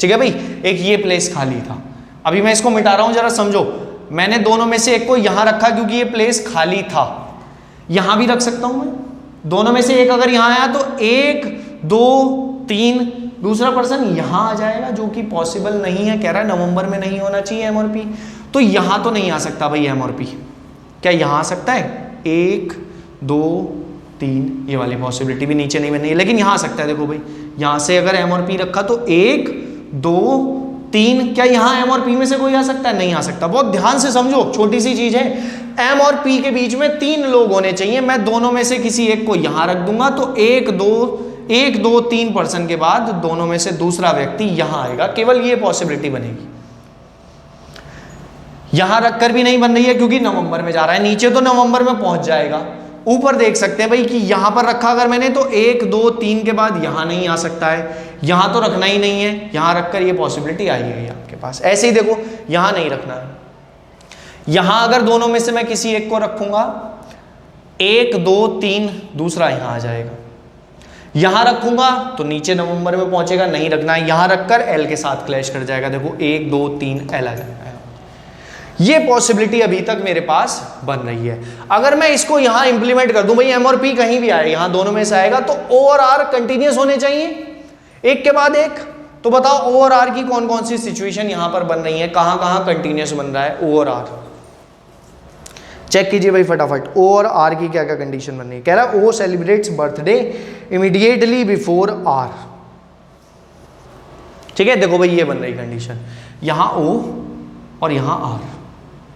ठीक है भाई। एक ये प्लेस खाली था, अभी मैं इसको मिटा रहा हूं, जरा समझो। मैंने दोनों में से एक को यहां रखा क्योंकि ये प्लेस खाली था, यहां भी रख सकता हूं मैं। दोनों में से एक अगर यहां आया तो 1 2 3 दूसरा पर्सन यहां आ जाएगा, जो कि पॉसिबल नहीं है। कह रहा है नवंबर में नहीं होना चाहिए M और P, तो यहां तो नहीं आ सकता भाई M और P। क्या यहां आ सकता है? 1 2 3, ये वाली पॉसिबिलिटी भी नीचे नहीं बनी है, लेकिन यहां आ सकता है। देखो भाई यहां से अगर M और P रखा तो 1 2 3, क्या यहां M और P में से कोई आ सकता है? नहीं आ सकता। बहुत ध्यान से समझो, छोटी सी चीज है। M और P के बीच में 3 लोग होने चाहिए, मैं दोनों में से किसी एक को यहां रख दूंगा तो 1 2 3 पर्सन के बाद दोनों में से दूसरा व्यक्ति यहां आएगा, केवल ये पॉसिबिलिटी बनेगी। यहां रखकर भी नहीं बन रही है क्योंकि नवंबर में जा रहा है, नीचे तो नवंबर में पहुंच जाएगा। ऊपर देख सकते हैं भाई कि यहां पर रखा अगर मैंने तो 1 2 3 के बाद यहां नहीं आ सकता है, यहां तो रखना ही नहीं है, यहां रखकर ये पॉसिबिलिटी आई है आपके पास। ऐसे ही देखो यहां नहीं रखना है, यहां अगर दोनों में से मैं किसी एक को रखूंगा 1 2 3 दूसरा यहां आ जाएगा। यहां रखूंगा तो नीचे नवंबर में पहुंचेगा, नहीं रखना है, यहां रखकर एल के साथ क्लैश कर जाएगा। देखो 1 2 3 एल आ जाएगा। ये पॉसिबिलिटी अभी तक मेरे पास बन रही है। अगर मैं इसको यहां इंप्लीमेंट कर दूं भाई M और P कहीं भी आए, यहां दोनों में से आएगा तो O और R कंटिन्यूस होने चाहिए एक के बाद एक। तो बताओ O और R की कौन कौन सी सिचुएशन यहां पर बन रही है, कहां कहां कंटिन्यूस बन रहा है O और R। चेक कीजिए भाई फटाफट, O और R की क्या क्या कंडीशन बन रही है। कह रहा है O celebrates birthday immediately before R, ठीक है। देखो भाई ये बन रही कंडीशन, यहां O और यहां R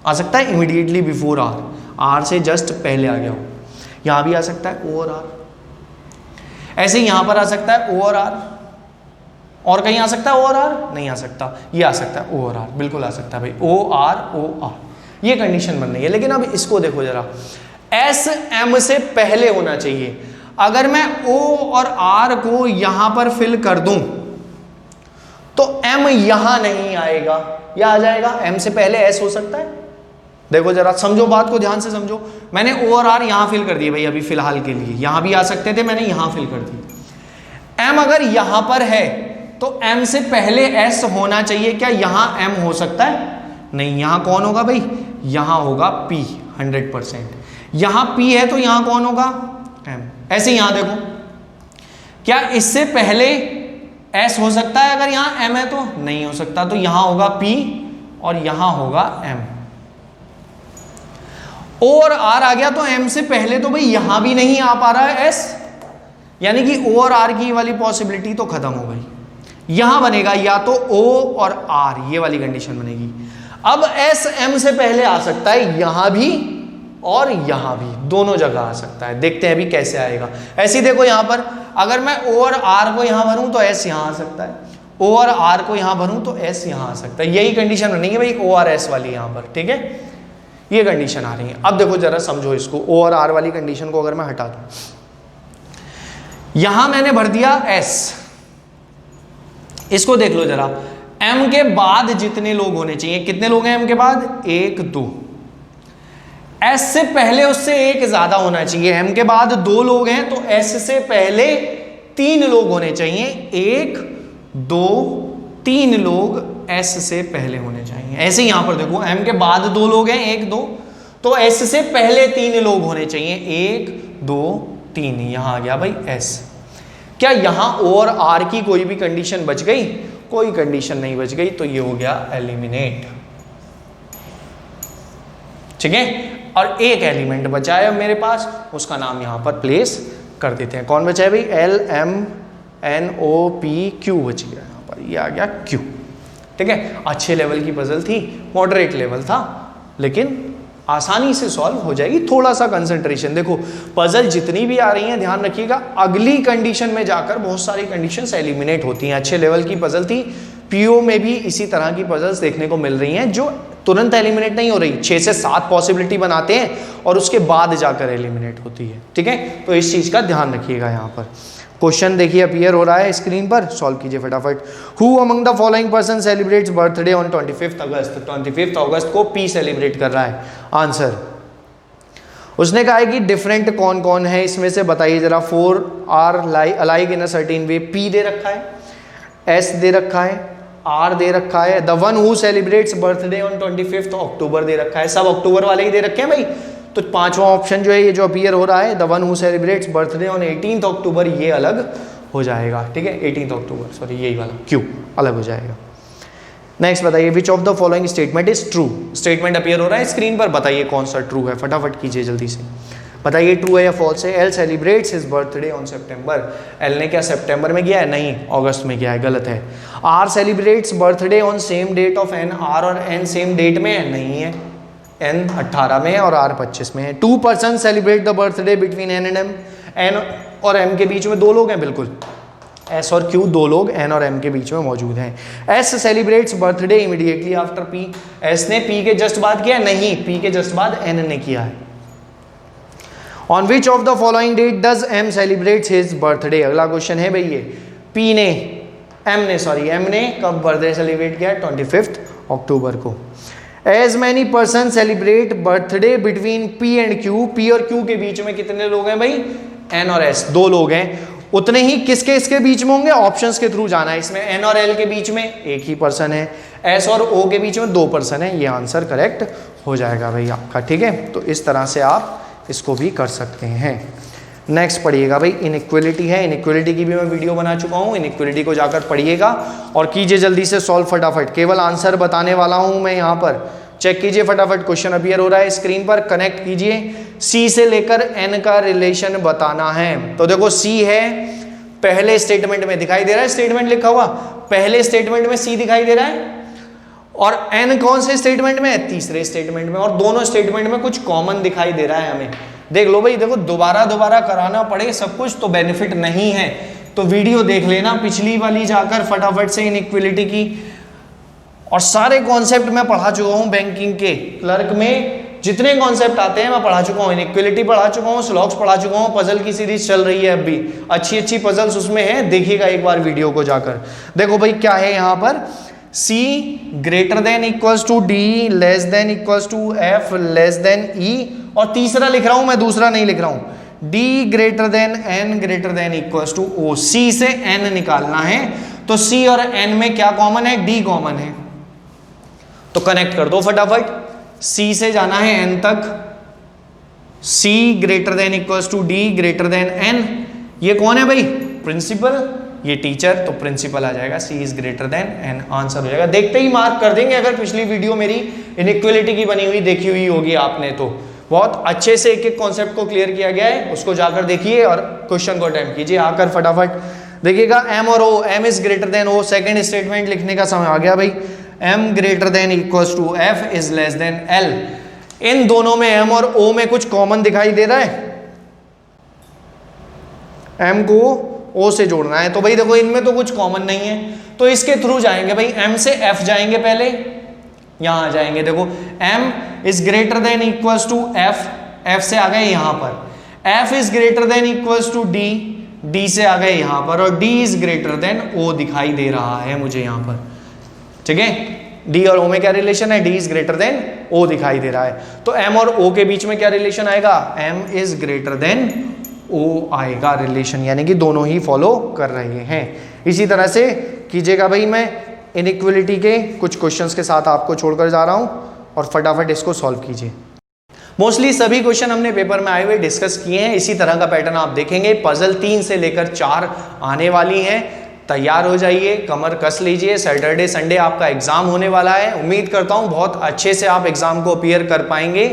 आ सकता है, इमीडिएटली बिफोर R, R से जस्ट पहले आ गया हो। यहां भी आ सकता है O और R, ऐसे ही यहां पर आ सकता है O और R, और कहीं आ सकता है O और R? नहीं आ सकता। ये आ सकता है O और R, बिल्कुल आ सकता है भाई, O R, ये कंडीशन बन रही है। लेकिन अब इसको देखो जरा, S M से पहले होना चाहिए। अगर मैं O और R को यहां पर फिल कर दूं तो M यहां नहीं आएगा, या आ जाएगा? M से पहले S हो सकता है। देखो जरा समझो, बात को ध्यान से समझो। मैंने O और R यहां फिल कर दिए भाई अभी फिलहाल के लिए, यहां भी आ सकते थे, मैंने यहां फिल कर दिए। M अगर यहां पर है तो M से पहले S होना चाहिए। क्या यहां M हो सकता है? नहीं। यहां कौन होगा भाई? यहां होगा P 100%। यहां P है तो यहां कौन होगा? M। ऐसे यहां देखो, क्या इससे पहले S हो सकता है? अगर यहां M है तो नहीं हो सकता, तो यहां होगा P और यहां होगा M। O और R आ गया तो M से पहले तो भाई यहां भी नहीं आ पा रहा है S, यानी कि O और R की वाली पॉसिबिलिटी तो खत्म हो गई। यहां बनेगा या तो O और R, ये वाली कंडीशन बनेगी। अब S M से पहले आ सकता है यहां भी और यहां भी, दोनों जगह आ सकता है। देखते हैं अभी कैसे आएगा। ऐसे ही देखो यहां पर अगर मैं O और R को यहां भरूं तो S यहां आ सकता है, O और R को यहां भरूं तो S यहां आ सकता है। यही कंडीशन बनेगी भाई O और S वाली यहां पर, ठीक है। ये कंडीशन आ रही है। अब देखो जरा समझो इसको, O और R वाली कंडीशन को अगर मैं हटा दूं, यहां मैंने भर दिया S, इसको देख लो जरा, M के बाद जितने लोग होने चाहिए, कितने लोग हैं M के बाद? 1 2। S से पहले उससे एक ज्यादा होना चाहिए। M के बाद 2 लोग हैं तो S से पहले 3 लोग होने चाहिए, 1 2 3 लोग S से पहले होने चाहिए। ऐसे ही यहां पर देखो M के बाद 2 लोग हैं, 1 2, तो S से पहले 3 लोग होने चाहिए, 1 2 3, यहां आ गया भाई S। क्या यहां O और R की कोई भी कंडीशन बच गई? कोई कंडीशन नहीं बच गई, तो ये हो गया एलिमिनेट। ठीक है, और एक एलिमेंट बचा है मेरे पास, उसका नाम यहां पर प्लेस कर देते हैं। कौन बचा है भाई? LMNOPQ बच गया यहां पर, ये आ गया Q। ठीक है, अच्छे लेवल की पजल थी, मॉडरेट लेवल था, लेकिन आसानी से सॉल्व हो जाएगी। थोड़ा सा कंसंट्रेशन, देखो पजल जितनी भी आ रही हैं ध्यान रखिएगा, अगली कंडीशन में जाकर बहुत सारी कंडीशंस एलिमिनेट होती हैं। अच्छे लेवल की पजल थी, पीओ में भी इसी तरह की पजल्स देखने को मिल रही हैं जो तुरंत एलिमिनेट नहीं हो रही, 6 से 7 पॉसिबिलिटी बनाते हैं और उसके बाद जाकर एलिमिनेट होती है। ठीक है, तो इस चीज का ध्यान रखिएगा। यहाँ पर क्वेश्चन देखिए अपीयर हो रहा है स्क्रीन पर, सॉल्व कीजिए फटाफट। Who among the following person celebrates birthday on 25 अगस्त? 25 अगस्त को पी सेलिब्रेट कर रहा है। आंसर, उसने कहा है कि डिफरेंट कौन कौन है इसमें से बताइए जरा। 4 are alike in a certain way, P दे रखा है, एस दे रखा है, आर दे रखा है, the one who celebrates birthday on 25 अक्टूबर दे रखा है। सब अक्टूबर वाले ही दे रखे हैं भाई, तो पांचवा ऑप्शन जो है ये जो अपीयर हो रहा है, the one who celebrates birthday on 18 अक्टूबर, ये अलग हो जाएगा। ठीक है, 18 अक्टूबर, सॉरी यही वाला क्यू अलग हो जाएगा। नेक्स्ट बताइए, विच of the following statement is true? Statement appear हो रहा है स्क्रीन पर, बताइए कौन सा ट्रू है, फटाफट कीजिए जल्दी से, बताइए ट्रू है या फॉल्स है। L celebrates his birthday on September, L ने क्या सितंबर में किया है? नहीं, अगस्त में किया है, गलत है। R celebrates birthday on same date of N, R और एन सेम डेट में है? नहीं है, एन 18 में है और आर 25 में है। 2 person celebrate the birthday between N and M, N और एम के बीच में 2 लोग हैं, बिल्कुल, एस और क्यू 2 लोग एन और एम के बीच में मौजूद हैं। S celebrates birthday immediately after P, S ने पी के जस्ट बाद किया? नहीं, पी के जस्ट बाद एन ने किया है। On which of the following date does M celebrates his birthday? अगला क्वेश्चन है भाई ये, पी ने एम ने कब बर्थडे सेलिब्रेट किया? 25 अक्टूबर को। As many person celebrate birthday between P and Q, P और क्यू के बीच में कितने लोग हैं भाई? एन और एस 2 लोग हैं। उतने ही किसके इसके बीच में होंगे? ऑप्शंस के थ्रू जाना है। इसमें एन और एल के बीच में 1 ही पर्सन है, एस और ओ के बीच में 2 पर्सन है, ये आंसर करेक्ट हो जाएगा भाई आपका। ठीक है, तो इस तरह से आप इसको भी कर सकते हैं। नेक्स्ट पढ़िएगा भाई, इनइक्वलिटी है, इनइक्वलिटी की भी मैं वीडियो बना चुका हूँ, इनइक्वलिटी को जाकर पढ़िएगा और कीजिए जल्दी से सॉल्व फटाफट। केवल आंसर बताने वाला हूँ मैं यहाँ पर, चेक कीजिए फटाफट, क्वेश्चन अपीयर हो रहा है स्क्रीन पर, कनेक्ट कीजिए। सी से लेकर एन का रिलेशन बताना है, तो देखो सी है पहले स्टेटमेंट में, दिखाई दे रहा है स्टेटमेंट लिखा हुआ, पहले स्टेटमेंट में सी दिखाई दे रहा है, और एन कौन से स्टेटमेंट में है? तीसरे स्टेटमेंट में, और दोनों स्टेटमेंट में कुछ कॉमन दिखाई दे रहा है हमें। देख लो भाई, देखो दोबारा कराना पड़े सब कुछ तो बेनिफिट नहीं है, तो वीडियो देख लेना पिछली वाली जाकर फटाफट से इनइक्वलिटी की, और सारे कॉन्सेप्ट मैं पढ़ा चुका हूं बैंकिंग के, क्लर्क में जितने कॉन्सेप्ट आते हैं मैं पढ़ा चुका हूं, इनइक्वलिटी पढ़ा चुका हूं, स्लॉक्स पढ़ा चुका हूं, पजल की सीरीज चल रही है अब भी, अच्छी पजल्स उसमें हैं, देखिएगा एक बार वीडियो को जाकर। देखो भाई क्या है यहाँ पर, C greater than equals to D less than equals to F less than E, और तीसरा लिख रहा हूं मैं, दूसरा नहीं लिख रहा हूं, D greater than N greater than equals to O। C से N निकालना है, तो C और N में क्या कॉमन है? D कॉमन है, तो कनेक्ट कर दो फटाफट। C से जाना है N तक, C greater than equals to D greater than N, ये कौन है भाई? प्रिंसिपल, ये टीचर, तो प्रिंसिपल आ जाएगा, C is greater than N, answer हो जाएगा। देखते ही मार्क कर देंगे अगर पिछली वीडियो मेरी इनइक्वलिटी की बनी हुई देखी हुई होगी आपने, तो बहुत अच्छे से एक कॉन्सेप्ट को क्लियर किया गया है, उसको जाकर देखिए और क्वेश्चन को अटेम्प्ट कीजिए आकर फटाफट। देखिएगा M और O, M is greater than O, second statement लिखने का समय आ गया भाई, M greater than equals to F is less than L। इन दोनों में M और O में कुछ कॉमन दिखाई दे रहा है, M को O से जोड़ना है, तो भाई देखो इनमें तो कुछ कॉमन नहीं है, तो इसके थ्रू जाएंगे भाई, M से F जाएंगे पहले, यहां जाएंगे, देखो M is greater than equals to F, F से आ गए यहां पर, F is greater than equals to D, D से आ गए यहां पर, और D is greater than O दिखाई दे रहा है मुझे यहां पर। ठीक है, D और O में क्या रिलेशन है? D is greater than O दिखाई दे रहा है, तो M और O के बीच में क्या रिलेशन आएगा? M इज ग्रेटर देन ओ आएगा रिलेशन, यानी कि दोनों ही फॉलो कर रहे हैं। इसी तरह से कीजिएगा भाई, मैं इनइक्वलिटी के कुछ क्वेश्चंस के साथ आपको छोड़कर जा रहा हूं और फटाफट इसको सॉल्व कीजिए। मोस्टली सभी क्वेश्चन हमने पेपर में आए हुए डिस्कस किए हैं। इसी तरह का पैटर्न आप देखेंगे। पजल 3 से लेकर 4 आने वाली हैं। तैयार हो जाइए, कमर कस लीजिए। सैटरडे संडे आपका एग्जाम होने वाला है। उम्मीद करता हूं बहुत अच्छे से आप एग्जाम को अपीयर कर पाएंगे।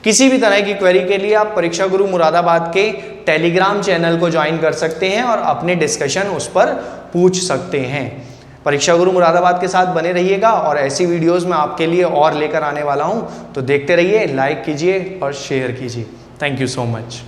किसी भी तरह की क्वेरी के लिए आप परीक्षा गुरु मुरादाबाद के टेलीग्राम चैनल को ज्वाइन कर सकते हैं और अपने डिस्कशन उस पर पूछ सकते हैं। परीक्षा गुरु मुरादाबाद के साथ बने रहिएगा और ऐसी वीडियोस मैं आपके लिए और लेकर आने वाला हूं, तो देखते रहिए, लाइक कीजिए और शेयर कीजिए। Thank you so much.